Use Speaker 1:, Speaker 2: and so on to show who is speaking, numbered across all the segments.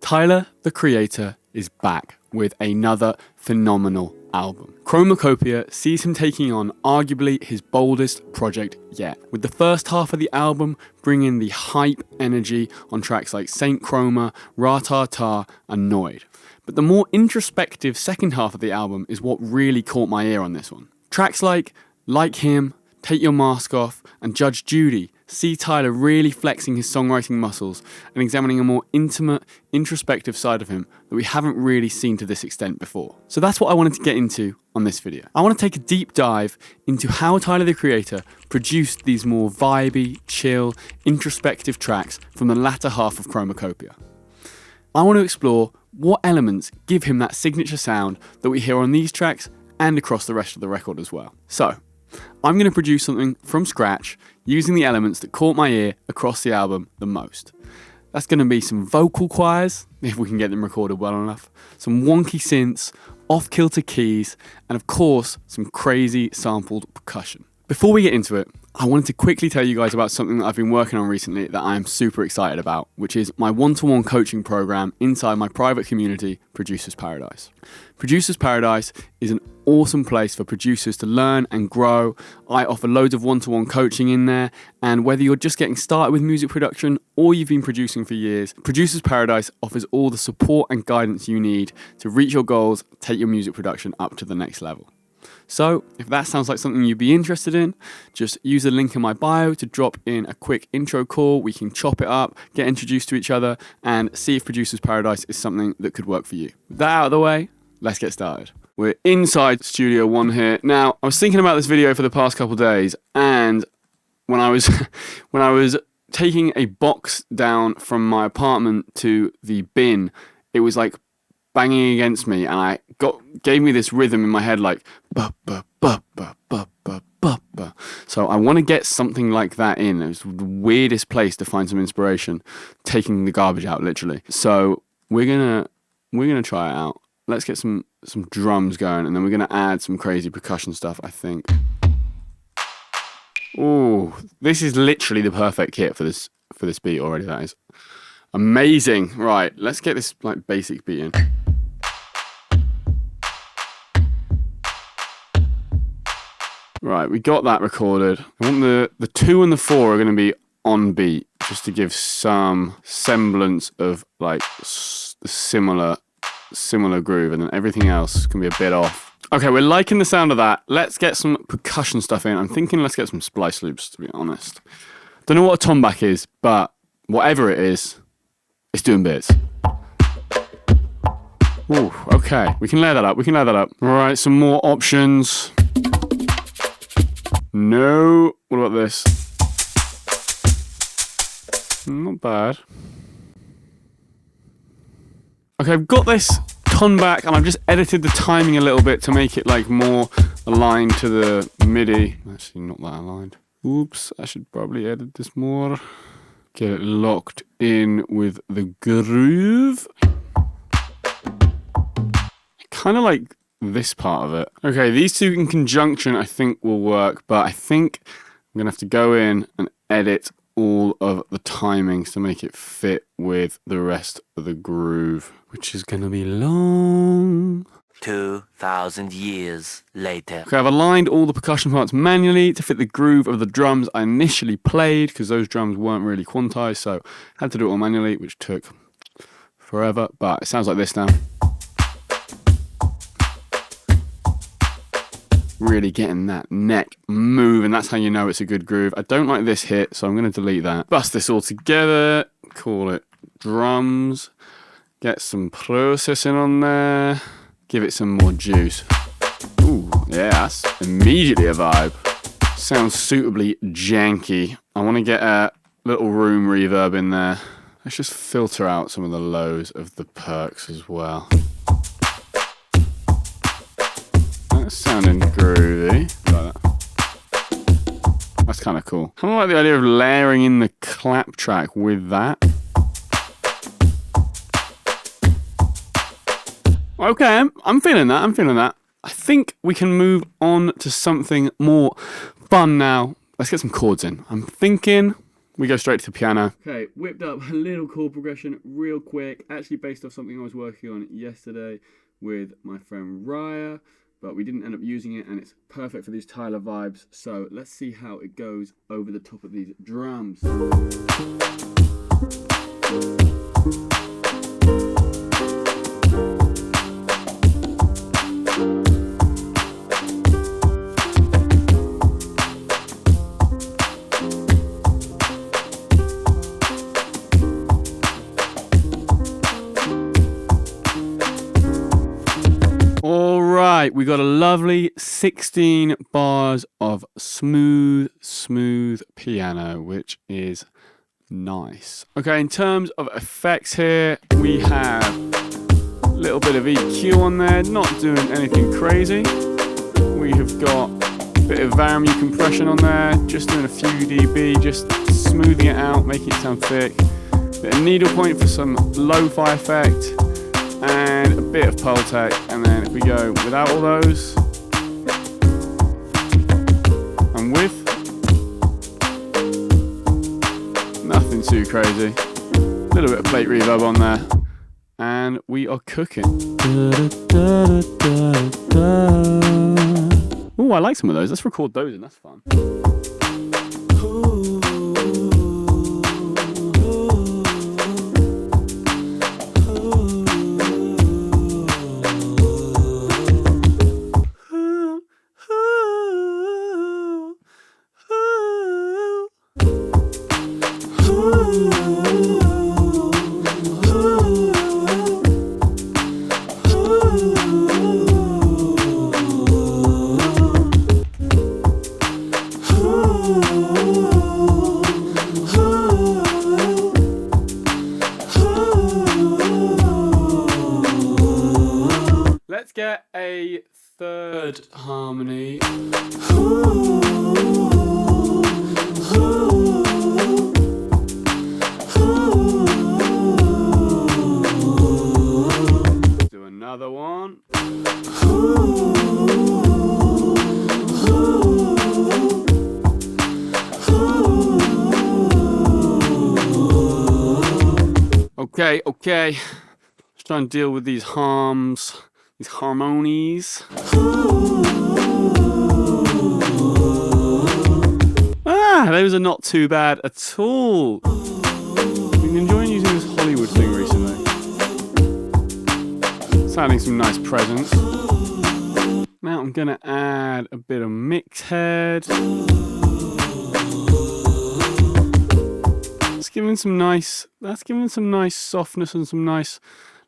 Speaker 1: Tyler, the Creator, is back with another phenomenal album. Chromakopia sees him taking on arguably his boldest project yet, with the first half of the album bringing the hype energy on tracks like Saint Chroma, Ra-Ta-Ta and Noid. But the more introspective second half of the album is what really caught my ear on this one. Tracks like Him, Take Your Mask Off and Judge Judy see Tyler really flexing his songwriting muscles and examining a more intimate, introspective side of him that we haven't really seen to this extent before. So that's what I wanted to get into on this video. I want to take a deep dive into how Tyler the Creator produced these more vibey, chill, introspective tracks from the latter half of Chromakopia. I want to explore what elements give him that signature sound that we hear on these tracks and across the rest of the record as well. So, I'm going to produce something from scratch using the elements that caught my ear across the album the most. That's going to be some vocal choirs, if we can get them recorded well enough, some wonky synths, off-kilter keys, and of course, some crazy sampled percussion. Before we get into it, I wanted to quickly tell you guys about something that I've been working on recently that I am super excited about, which is my one-to-one coaching program inside my private community, Producers Paradise. Producers Paradise is an awesome place for producers to learn and grow. I offer loads of one-to-one coaching in there, and whether you're just getting started with music production or you've been producing for years, Producers Paradise offers all the support and guidance you need to reach your goals, take your music production up to the next level. So, if that sounds like something you'd be interested in, just use the link in my bio to drop in a quick intro call. We can chop it up, get introduced to each other, and see if Producers Paradise is something that could work for you. With that out of the way, let's get started. We're inside Studio One here. Now, I was thinking about this video for the past couple of days, and when I was taking a box down from my apartment to the bin, it was like banging against me, and gave me this rhythm in my head like ba ba ba ba ba ba ba ba. So I want to get something like that in. It was the weirdest place to find some inspiration, taking the garbage out literally. So we're gonna try it out. Let's get some drums going, and then we're gonna add some crazy percussion stuff, I think. Ooh, this is literally the perfect kit for this beat already. That is amazing. Right, let's get this like basic beat in. Right, we got that recorded. I want the 2 and the 4 are going to be on beat, just to give some semblance of like similar groove, and then everything else can be a bit off. Okay, we're liking the sound of that. Let's get some percussion stuff in. I'm thinking let's get some splice loops, to be honest. Don't know what a tomback is, but whatever it is, it's doing bits. Ooh, okay, we can layer that up. All right, some more options. No. What about this? Not bad. Okay, I've got this ton back, and I've just edited the timing a little bit to make it like more aligned to the MIDI. Actually, not that aligned. Oops, I should probably edit this more. Get it locked in with the groove. Kind of like this part of it. Okay, these two in conjunction I think will work, but I think I'm gonna have to go in and edit all of the timings to make it fit with the rest of the groove, which is gonna be long.
Speaker 2: 2,000 years later.
Speaker 1: Okay, I've aligned all the percussion parts manually to fit the groove of the drums I initially played, because those drums weren't really quantized, so I had to do it all manually, which took forever, but it sounds like this now. Really getting that neck moving. That's how you know it's a good groove. I don't like this hit, so I'm going to delete that. Bust this all together. Call it drums. Get some processing on there. Give it some more juice. Ooh, yeah, that's immediately a vibe. Sounds suitably janky. I want to get a little room reverb in there. Let's just filter out some of the lows of the perks as well. That's sounding groovy. Like that. That's kind of cool. Kind of like the idea of layering in the clap track with that. Okay, I'm feeling that. I think we can move on to something more fun now. Let's get some chords in. I'm thinking we go straight to the piano. Okay, whipped up a little chord progression real quick, actually based off something I was working on yesterday with my friend Raya, but we didn't end up using it, and it's perfect for these Tyler vibes. So let's see how it goes over the top of these drums. Alright, we got a lovely 16 bars of smooth piano, which is nice. Okay, in terms of effects here, we have a little bit of EQ on there, not doing anything crazy. We have got a bit of variable compression on there, just doing a few dB, just smoothing it out, making it sound thick. Bit of needlepoint for some lo-fi effect, and a bit of Pultec. And then if we go without all those, and with, nothing too crazy. A little bit of plate reverb on there, and we are cooking. Oh, I like some of those. Let's record those, and that's fun. Let's get a third harmony. Do another one. Okay. Let's try and deal with these harms. These harmonies. Those are not too bad at all. I've been enjoying using this Hollywood thing recently. It's adding some nice presence. Now I'm gonna add a bit of mix head. That's giving some nice softness and some nice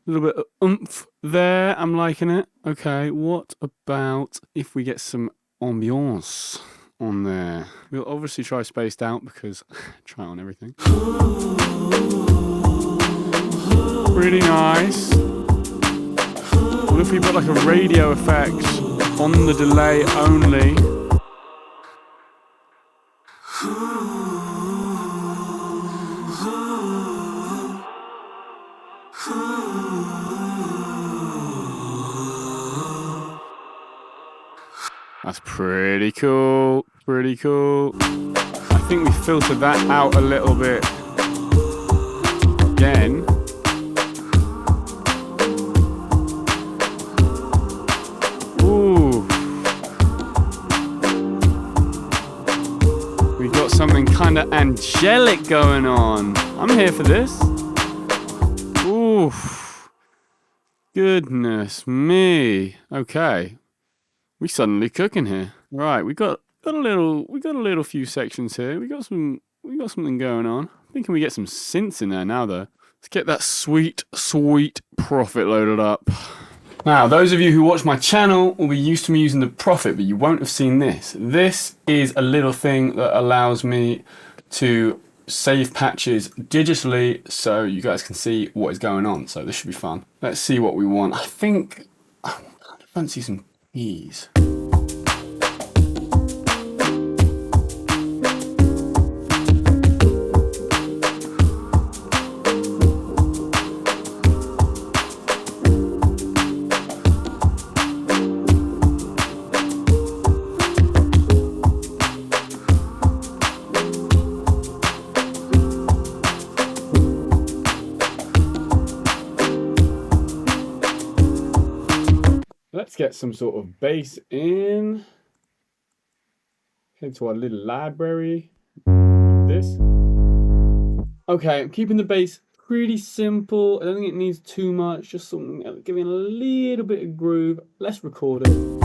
Speaker 1: little bit of oomph there. I'm liking it. Okay, what about if we get some ambiance on there? We'll obviously try spaced out because try on everything. Really nice. What if we put like a radio effect on the delay only? That's pretty cool. I think we filtered that out a little bit again. Ooh. We got something kind of angelic going on. I'm here for this. Ooh. Goodness me. Okay. We suddenly cooking here. Right, we got a little few sections here. We got something going on. Thinking we get some synths in there now though. Let's get that sweet Prophet loaded up. Now, those of you who watch my channel will be used to me using the Prophet, but you won't have seen this. This is a little thing that allows me to save patches digitally so you guys can see what is going on. So this should be fun. Let's see what we want. I think I fancy some keys. let's get some sort of bass in. Head to our little library. This. Okay, I'm keeping the bass pretty simple. I don't think it needs too much, just something giving a little bit of groove. Let's record it.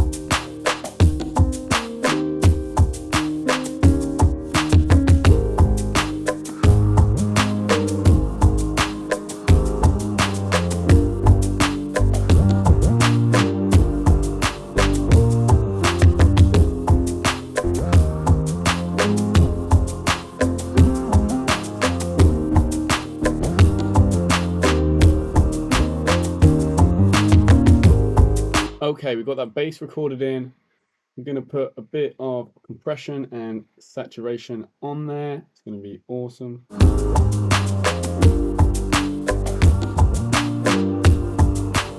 Speaker 1: Okay, we've got that bass recorded in. I'm going to put a bit of compression and saturation on there. It's going to be awesome.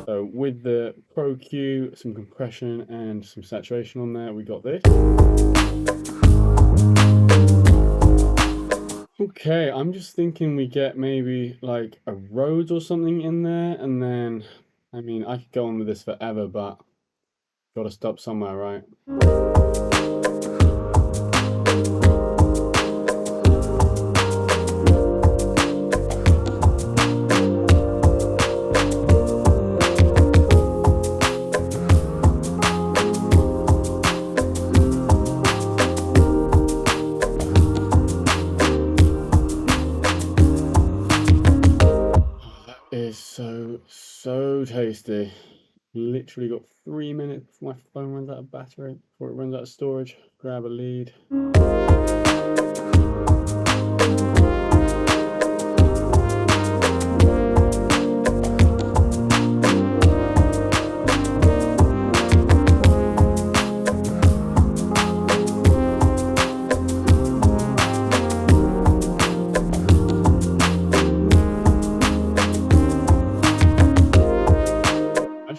Speaker 1: So with the Pro Q, some compression and some saturation on there, we got this. Okay, I'm just thinking we get maybe like a Rhodes or something in there, and then, I mean, I could go on with this forever, but gotta stop somewhere, right? Is so tasty. Literally got 3 minutes before my phone runs out of battery, before it runs out of storage. Grab a lead.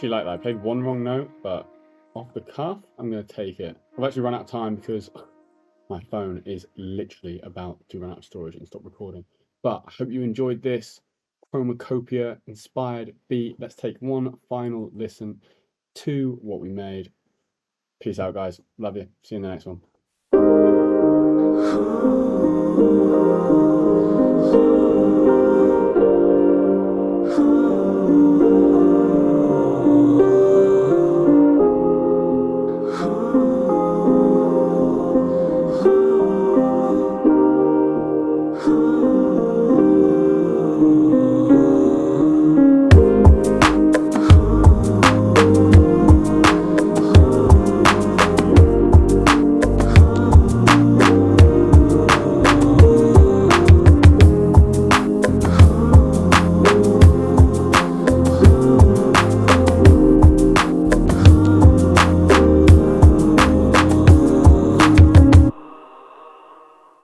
Speaker 1: Like that. I played one wrong note, but off the cuff, I'm going to take it. I've actually run out of time because my phone is literally about to run out of storage and stop recording. But I hope you enjoyed this Chromakopia inspired beat. Let's take one final listen to what we made. Peace out, guys. Love you. See you in the next one.